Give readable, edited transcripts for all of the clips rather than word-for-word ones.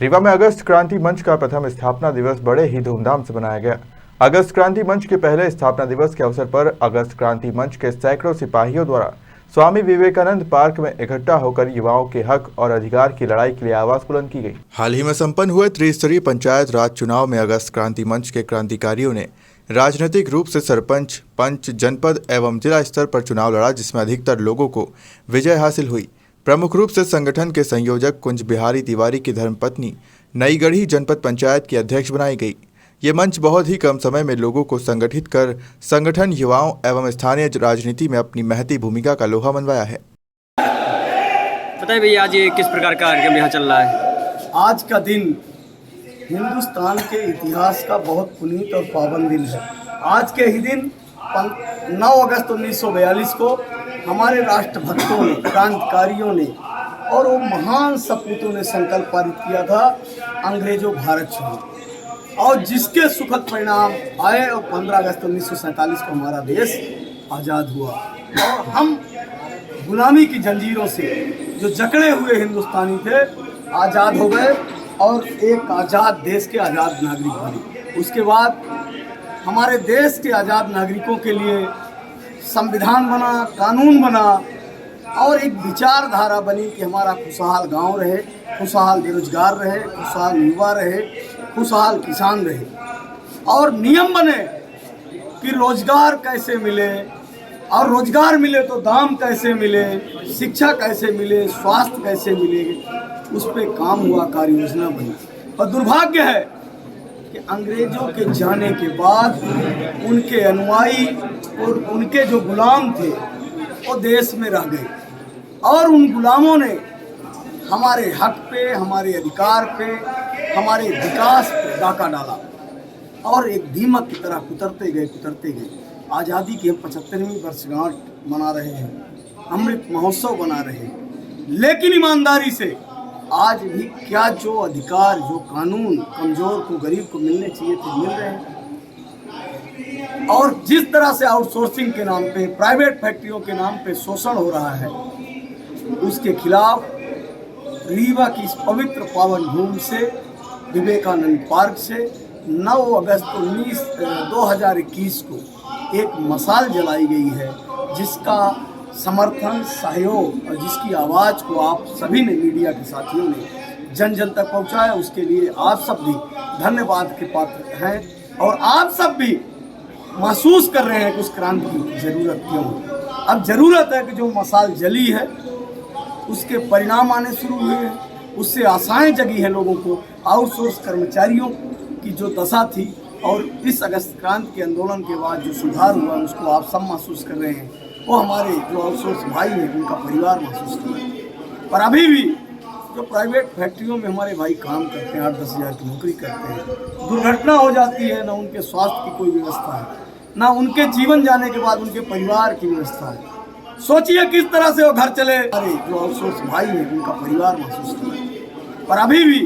रीवा में अगस्त क्रांति मंच का प्रथम स्थापना दिवस बड़े ही धूमधाम से मनाया गया। अगस्त क्रांति मंच के पहले स्थापना दिवस के अवसर पर अगस्त क्रांति मंच के सैकड़ों सिपाहियों द्वारा स्वामी विवेकानंद पार्क में इकट्ठा होकर युवाओं के हक और अधिकार की लड़ाई के लिए आवाज बुलंद की गई। हाल ही में संपन्न हुए त्रिस्तरीय पंचायत राज चुनाव में अगस्त क्रांति मंच के क्रांतिकारियों ने राजनीतिक रूप से सरपंच, पंच, जनपद एवं जिला स्तर पर चुनाव लड़ा, जिसमें अधिकतर लोगों को विजय हासिल हुई। प्रमुख रूप से संगठन के संयोजक कुंज बिहारी तिवारी की धर्मपत्नी नईगढ़ी जनपद पंचायत की अध्यक्ष बनाई गई। ये मंच बहुत ही कम समय में लोगों को संगठित कर संगठन, युवाओं एवं स्थानीय राजनीति में अपनी महती भूमिका का लोहा मनवाया है। बताइए भैया, आज ये किस प्रकार का कार्यक्रम यहाँ चल रहा है? आज का दिन हिंदुस्तान के इतिहास का बहुत पुनीत और पावन दिन है। आज के ही दिन 9 अगस्त 1942 को हमारे राष्ट्रभक्तों ने, क्रांतिकारियों ने और वो महान सपूतों ने संकल्प पारित किया था, अंग्रेजों भारत छोड़ो, और जिसके सुखद परिणाम आए और 15 अगस्त 1947 को हमारा देश आज़ाद हुआ और हम गुलामी की जंजीरों से जो जकड़े हुए हिंदुस्तानी थे आज़ाद हो गए और एक आज़ाद देश के आज़ाद नागरिक बने। उसके बाद हमारे देश के आज़ाद नागरिकों के लिए संविधान बना, कानून बना और एक विचारधारा बनी कि हमारा खुशहाल गांव रहे, खुशहाल बेरोजगार रहे, खुशहाल युवा रहे, खुशहाल किसान रहे, और नियम बने कि रोजगार कैसे मिले और रोजगार मिले तो दाम कैसे मिले, शिक्षा कैसे मिले, स्वास्थ्य कैसे मिले, उस पर काम हुआ, कार्य योजना बनी। और दुर्भाग्य है कि अंग्रेजों के जाने के बाद उनके अनुयायी और उनके जो गुलाम थे वो देश में रह गए और उन गुलामों ने हमारे हक पे, हमारे अधिकार पे, हमारे विकास पे डाका डाला और एक दीमक की तरह कुतरते गए। आज़ादी की हम 75वीं वर्षगांठ मना रहे हैं, अमृत महोत्सव बना रहे हैं, लेकिन ईमानदारी से आज भी क्या जो अधिकार, जो कानून कमज़ोर को, गरीब को मिलने चाहिए थे, मिल रहे हैं। और जिस तरह से आउटसोर्सिंग के नाम पे, प्राइवेट फैक्ट्रियों के नाम पे शोषण हो रहा है, उसके खिलाफ रीवा की इस पवित्र पावन भूमि से, विवेकानंद पार्क से 9 अगस्त 2021 को एक मशाल जलाई गई है, जिसका समर्थन, सहयोग और जिसकी आवाज़ को आप सभी ने, मीडिया के साथियों ने जन जन तक पहुंचाया। उसके लिए आप सब भी धन्यवाद के पात्र हैं और आप सब भी महसूस कर रहे हैं कि उस क्रांति की ज़रूरत क्यों है। अब ज़रूरत है कि जो मशाल जली है उसके परिणाम आने शुरू हुए हैं, उससे आशाएं जगी हैं लोगों को। आउटसोर्स कर्मचारियों की जो दशा थी और इस अगस्त क्रांति के आंदोलन के बाद जो सुधार हुआ उसको आप सब महसूस कर रहे हैं। वो हमारे जो आउटसोर्स भाई हैं, उनका परिवार महसूस कर रहे हैं। पर अभी भी जो प्राइवेट फैक्ट्रियों में हमारे भाई काम करते हैं, 8-10 हज़ार की नौकरी करते हैं, दुर्घटना हो जाती है, ना उनके स्वास्थ्य की कोई व्यवस्था है, ना उनके जीवन जाने के बाद उनके परिवार की व्यवस्था है। सोचिए किस तरह से वो घर चले। अरे जो आउटसोर्स भाई हैं, उनका परिवार महसूस कर रहे हैं। पर अभी भी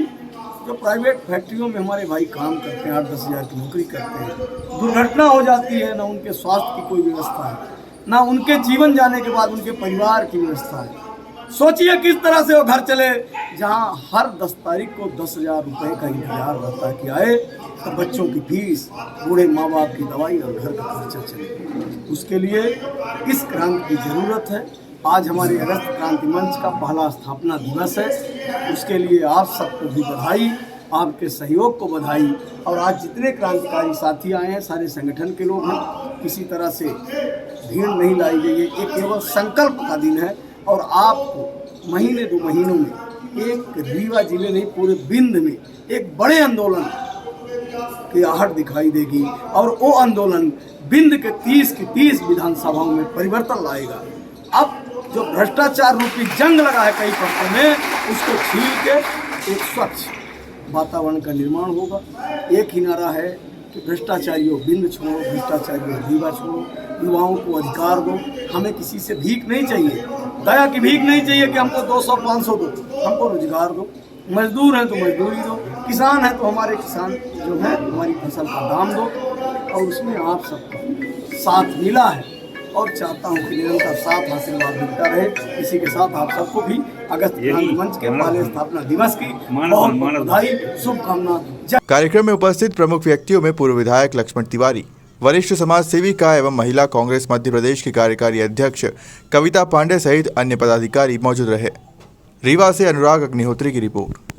जो प्राइवेट फैक्ट्रियों में हमारे भाई काम करते हैं, 8-10 हज़ार की नौकरी करते हैं, दुर्घटना हो जाती है, ना उनके स्वास्थ्य की कोई व्यवस्था है, ना उनके जीवन जाने के बाद उनके परिवार की व्यवस्था है। सोचिए किस तरह से वो घर चले जहां हर 10 तारीख को 10,000 रुपये का इंतजार रहता है कि आए तो बच्चों की फीस, बूढ़े माँ बाप की दवाई और घर का खर्चा चले। उसके लिए इस क्रांति की ज़रूरत है। आज हमारे अगस्त क्रांति मंच का पहला स्थापना दिवस है। उसके लिए आप सबको भी बधाई, आपके सहयोग को बधाई। और आज जितने क्रांतिकारी साथी आए हैं, सारे संगठन के लोग हैं, किसी तरह से भीड़ नहीं लाई गई है। ये केवल संकल्प का दिन है और आपको महीने 2 महीनों में एक रीवा जिले नहीं, पूरे बिंद में एक बड़े आंदोलन की आहट दिखाई देगी और वो आंदोलन बिंद के 30 की 30 विधानसभाओं में परिवर्तन लाएगा। अब जो भ्रष्टाचार रूपी जंग लगा है कई पक्षों में, उसको छील के एक स्वच्छ वातावरण का निर्माण होगा। एक ही नारा है कि भ्रष्टाचारियों बिंद छोड़ो, भ्रष्टाचारियों रीवा छोड़ो, युवाओं को अधिकार दो। हमें किसी से भीख नहीं चाहिए, दया की भीख नहीं चाहिए कि हमको 200-500 दो, हमको रोजगार दो। मजदूर हैं तो मजदूरी दो, किसान हैं तो हमारे किसान जो है हमारी फसल का दाम दो। और उसमें आप सबका साथ मिला है और चाहता हूँ कि निरंतर साथ आशीर्वाद मिलता रहे। इसी के साथ आप सबको भी अगस्त क्रांति मंच के पहले स्थापना दिवस की बहुत बहुत बधाई, शुभकामना। कार्यक्रम में उपस्थित प्रमुख व्यक्तियों में पूर्व विधायक लक्ष्मण तिवारी, वरिष्ठ समाज सेविका एवं महिला कांग्रेस मध्य प्रदेश की कार्यकारी अध्यक्ष कविता पांडे सहित अन्य पदाधिकारी मौजूद रहे। रीवा से अनुराग अग्निहोत्री की रिपोर्ट।